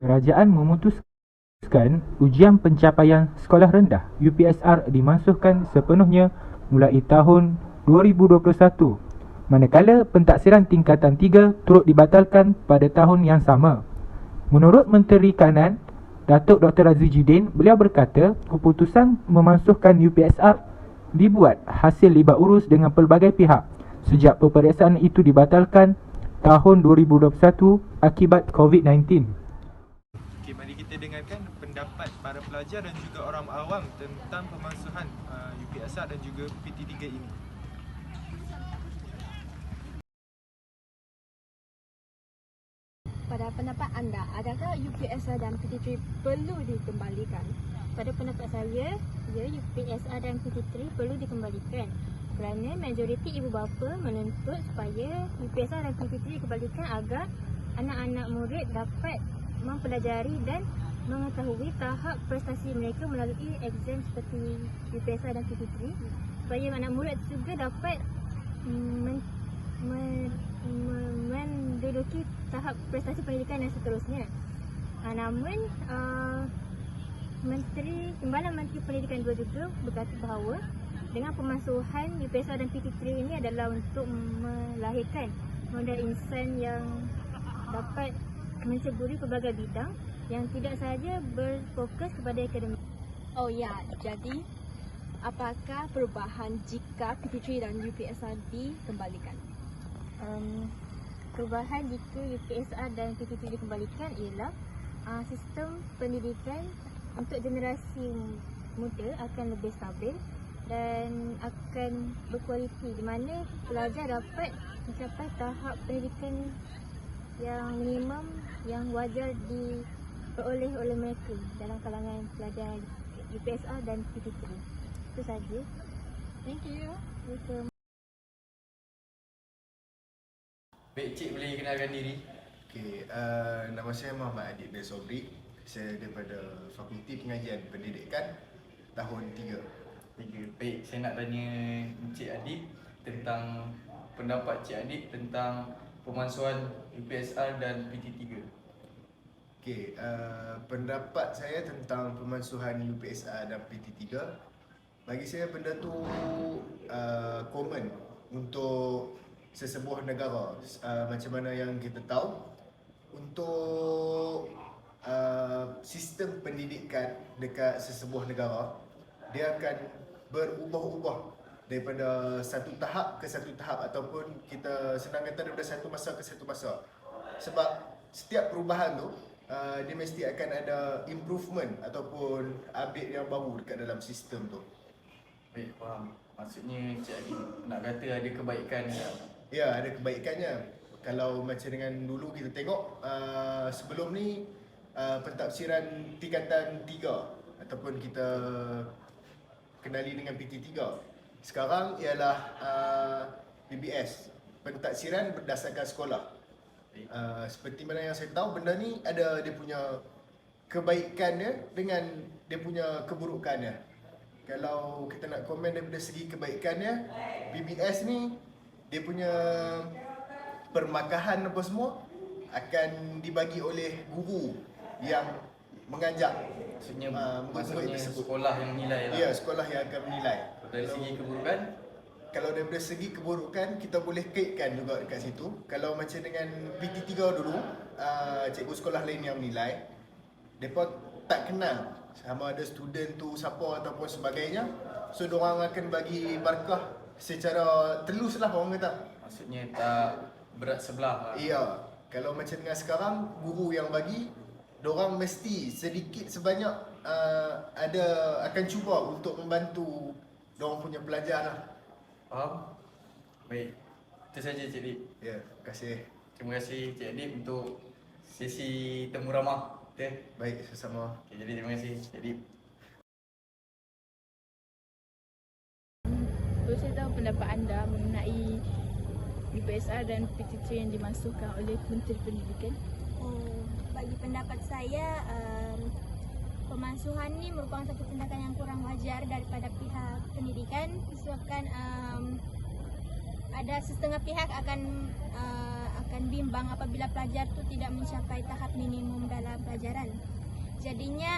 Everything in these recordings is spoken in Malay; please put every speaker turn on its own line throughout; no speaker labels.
Kerajaan memutuskan ujian pencapaian sekolah rendah UPSR dimansuhkan sepenuhnya mulai tahun 2021, manakala pentaksiran tingkatan 3 turut dibatalkan pada tahun yang sama. Menurut Menteri Kanan, Datuk Dr. Azizuddin, beliau berkata keputusan memansuhkan UPSR dibuat hasil libat urus dengan pelbagai pihak sejak peperiksaan itu dibatalkan tahun 2021 akibat COVID-19.
Okey, mari kita dengarkan pendapat para pelajar dan juga orang awam tentang pemansuhan UPSR dan juga PT3 ini.
Pada pendapat anda, adakah UPSR dan PT3 perlu dikembalikan? Pada pendapat saya, ya, UPSR dan PT3 perlu dikembalikan kerana majoriti ibu bapa menuntut supaya UPSR dan PT3 dikembalikan agar anak-anak murid dapat mempelajari dan mengetahui tahap prestasi mereka melalui exam seperti UPSR dan PT3 supaya anak murid juga dapat menduduki tahap prestasi pendidikan dan seterusnya. Namun Timbalan Menteri Pendidikan juga berkata bahawa dengan pemansuhan UPSR dan PT3 ini adalah untuk melahirkan model insan yang dapat menceburi pelbagai bidang yang tidak sahaja berfokus kepada akademik.
Oh ya, jadi apakah perubahan jika PT3 dan UPSR dikembalikan?
Perubahan jika UPSR dan PT3 dikembalikan ialah sistem pendidikan untuk generasi muda akan lebih stabil dan akan berkualiti, di mana pelajar dapat mencapai tahap pendidikan yang minimum yang wajar diperoleh oleh mereka dalam kalangan pelajar UPSR dan PT3. Itu saja.
Thank you.
Welcome.
Baik, Cik boleh kenalkan diri?
Okey, nama saya Muhammad Adib bin Sobri. Saya daripada Fakulti Pengajian Pendidikan tahun 3.
Baik, saya nak tanya Cik Adib tentang pendapat Cik Adib tentang pemansuhan UPSR dan PT3.
Okey, pendapat saya tentang pemansuhan UPSR dan PT3, bagi saya benda tu common untuk sesebuah negara. Macam mana yang kita tahu, untuk sistem pendidikan dekat sesebuah negara, dia akan berubah-ubah daripada satu tahap ke satu tahap, ataupun kita senang kata daripada satu masa ke satu masa. Sebab setiap perubahan tu dia mesti akan ada improvement ataupun update yang baru dekat dalam sistem tu.
Baik, faham. Maksudnya Cik Adib nak kata ada kebaikan.
Ya, ada kebaikannya. Kalau macam dengan dulu kita tengok, sebelum ni pentafsiran tingkatan 3 ataupun kita kenali dengan PT3. Sekarang ialah PBS, pentafsiran berdasarkan sekolah. Seperti mana yang saya tahu, benda ni ada dia punya kebaikannya dengan dia punya keburukannya. Kalau kita nak komen daripada segi kebaikannya, PBS ni dia punya permakahan apa semua akan dibagi oleh guru yang mengajar.
Maksudnya sekolah yang menilai lah.
Ya, sekolah yang akan menilai.
Dari segi keburukan?
Kalau daripada segi keburukan, kita boleh kaitkan juga dekat situ. Kalau macam dengan PT3 dulu, cikgu sekolah lain yang menilai, mereka tak kenal sama ada student tu siapa ataupun sebagainya. So, diorang akan bagi markah secara telus lah, orang kata.
Maksudnya tak berat sebelah lah.
Ya, kalau macam dengan sekarang, guru yang bagi, diorang mesti sedikit sebanyak akan cuba untuk membantu diorang punya pelajar lah.
Faham? Baik, itu saja Cik Adib.
Ya, terima kasih.
Terima kasih Cik Adib untuk sesi temu ramah. Okay.
Baik, sama-sama.
Okay, jadi terima kasih Cik Adib.
Boleh saya tahu pendapat anda mengenai UPSR dan PT3 yang dimasukkan oleh Menteri Pendidikan?
Bagi pendapat saya, pemansuhan ini merupakan satu tindakan yang kurang wajar daripada pihak pendidikan disebabkan ada setengah pihak akan akan bimbang apabila pelajar tu tidak mencapai tahap minimum dalam pelajaran. Jadinya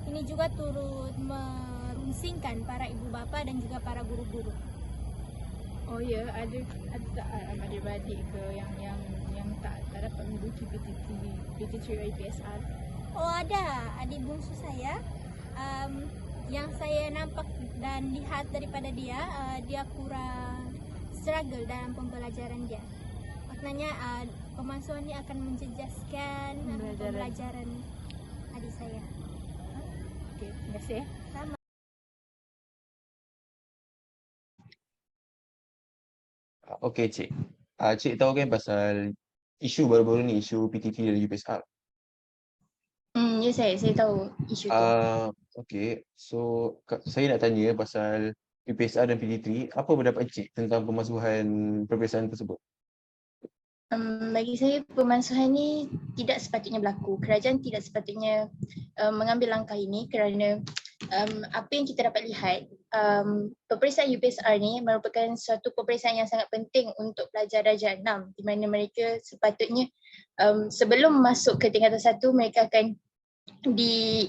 ini juga turut merunsingkan para ibu bapa dan juga para guru-guru.
Oh ya, ada tak adik-beradik ke yang tak dapat menduduki PT3 UPSR?
Oh ada, adik bungsu saya yang saya nampak dan lihat daripada dia, dia kurang struggle dalam pembelajaran dia. Maknanya pemansuhan ini akan menjejaskan pembelajaran adik saya.
Okey, terima kasih.
Sama.
Okey cik. Cik tahu kan pasal isu baru-baru ni, isu PT3 dan UPSR.
Ya saya tahu isu tu.
Okey. So saya nak tanya pasal UPSR dan PT3, apa pendapat cik tentang pemansuhan peperiksaan tersebut?
Bagi saya pemansuhan ni tidak sepatutnya berlaku. Kerajaan tidak sepatutnya mengambil langkah ini kerana apa yang kita dapat lihat, peperiksaan UPSR ni merupakan suatu peperiksaan yang sangat penting untuk pelajar darjah 6 di mana mereka sepatutnya sebelum masuk ke tingkatan 1 mereka akan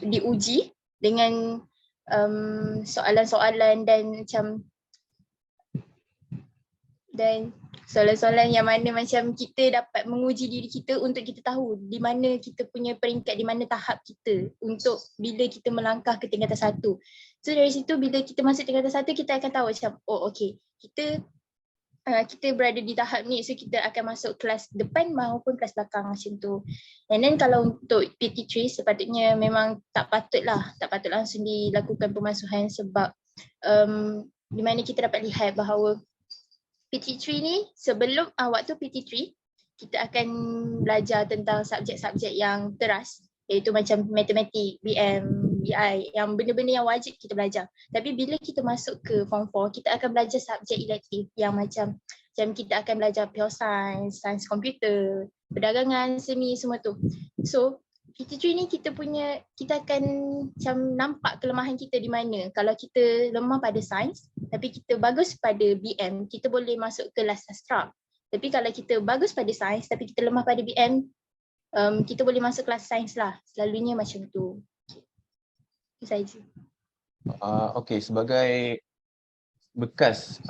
diuji dengan soalan-soalan dan soalan-soalan yang mana macam kita dapat menguji diri kita untuk kita tahu di mana kita punya peringkat, di mana tahap kita untuk bila kita melangkah ke tingkatan 1. So dari situ bila kita masuk tingkatan 1 kita akan tahu macam oh okey, kita berada di tahap ni, so kita akan masuk kelas depan maupun kelas belakang macam tu. And then kalau untuk PT3 sepatutnya memang tak patut langsung dilakukan pemansuhan sebab di mana kita dapat lihat bahawa PT3 ni sebelum waktu PT3 kita akan belajar tentang subjek-subjek yang teras iaitu macam matematik, BM, BI yang benda-benda yang wajib kita belajar. Tapi bila kita masuk ke form 4 kita akan belajar subjek elektif yang macam kita akan belajar pure science, sains komputer, perdagangan, seni semua tu. So PT3 ni kita akan macam nampak kelemahan kita di mana. Kalau kita lemah pada sains tapi kita bagus pada BM, kita boleh masuk kelas sastra. Tapi kalau kita bagus pada sains tapi kita lemah pada BM, kita boleh masuk kelas sains lah. Selalunya macam tu. Itu saja.
Okey, sebagai bekas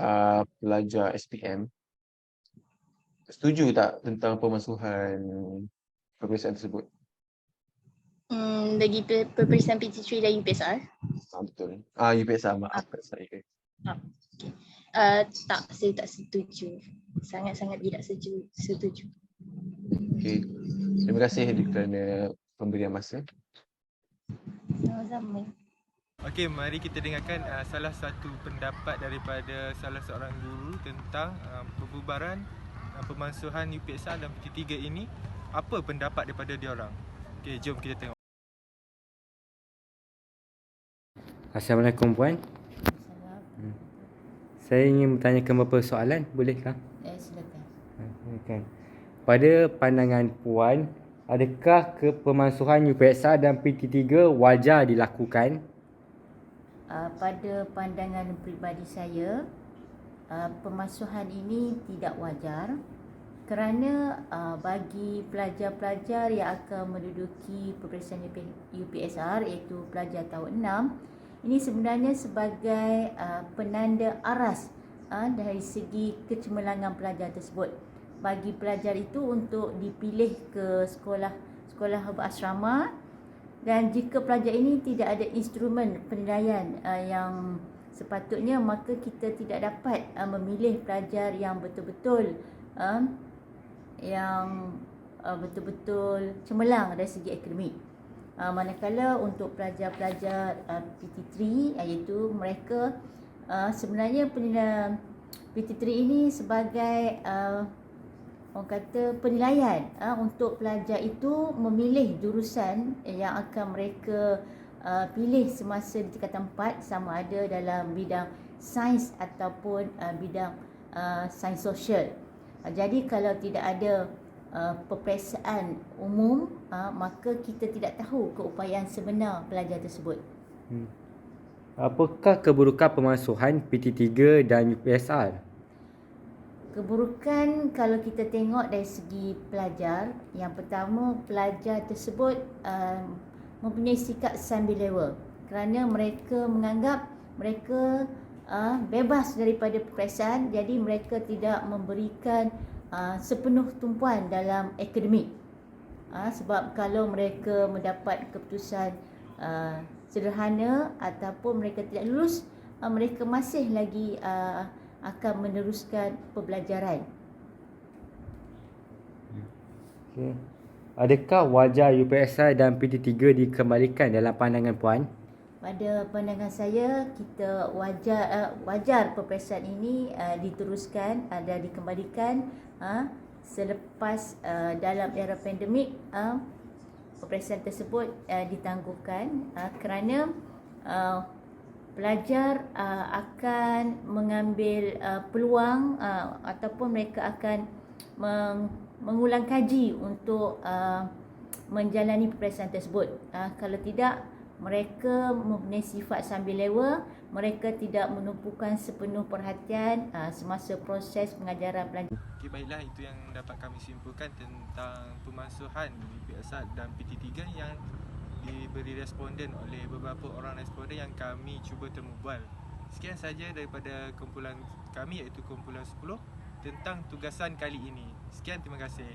pelajar SPM, setuju tak tentang pemansuhan peperiksaan tersebut?
Bagi peperiksaan PT3 dan UPSR?
Betul. UPSR, maaf kat saya.
Tak, saya tak setuju. Sangat-sangat tidak setuju.
Okey. Terima kasih kerana pemberian masa.
Sama-sama.
Okey, mari kita dengarkan salah satu pendapat daripada salah seorang guru tentang pembubaran pemansuhan UPSR dan PT3 ini. Apa pendapat daripada diorang? Okey, jom kita tengok.
Assalamualaikum puan. Saya ingin bertanyakan beberapa soalan, bolehkah?
Silakan.
Pada pandangan puan, adakah pemansuhan UPSR dan PT3 wajar dilakukan?
Pada pandangan peribadi saya, pemansuhan ini tidak wajar kerana bagi pelajar-pelajar yang akan menduduki peperiksaan UPSR iaitu pelajar tahun 6, ini sebenarnya sebagai penanda aras dari segi kecemerlangan pelajar tersebut. Bagi pelajar itu untuk dipilih ke sekolah berasrama, dan jika pelajar ini tidak ada instrumen penilaian yang sepatutnya, maka kita tidak dapat memilih pelajar yang betul-betul cemerlang dari segi akademik. Manakala untuk pelajar-pelajar PT3 iaitu mereka sebenarnya penilaian PT3 ini sebagai orang kata penilaian untuk pelajar itu memilih jurusan yang akan mereka pilih semasa di tingkatan 4, sama ada dalam bidang sains ataupun bidang sains sosial. Jadi kalau tidak ada peperiksaan umum, maka kita tidak tahu keupayaan sebenar pelajar tersebut.
Apakah keburukan pemansuhan PT3 dan UPSR?
Keburukan kalau kita tengok dari segi pelajar, yang pertama pelajar tersebut mempunyai sikap sambil lewa kerana mereka menganggap mereka bebas daripada peperiksaan, jadi mereka tidak memberikan sepenuh tumpuan dalam akademik. Sebab kalau mereka mendapat keputusan sederhana ataupun mereka tidak lulus, mereka masih lagi akan meneruskan pembelajaran.
Okay. Adakah wajar UPSR dan PT3 dikembalikan dalam pandangan Puan?
Pada pandangan saya, kita wajar peperiksaan ini diteruskan dan dikembalikan selepas dalam era pandemik peperiksaan tersebut ditangguhkan kerana pelajar akan mengambil peluang ataupun mereka akan mengulang kaji untuk menjalani peperiksaan tersebut. Kalau tidak, mereka mempunyai sifat sambil lewa, mereka tidak menumpukan sepenuh perhatian semasa proses pengajaran pelajar.
Okay, baiklah, itu yang dapat kami simpulkan tentang pemansuhan UPSR dan PT3 yang diberi responden oleh beberapa orang responden yang kami cuba termubal. Sekian saja daripada kumpulan kami, iaitu kumpulan 10 tentang tugasan kali ini. Sekian, terima kasih.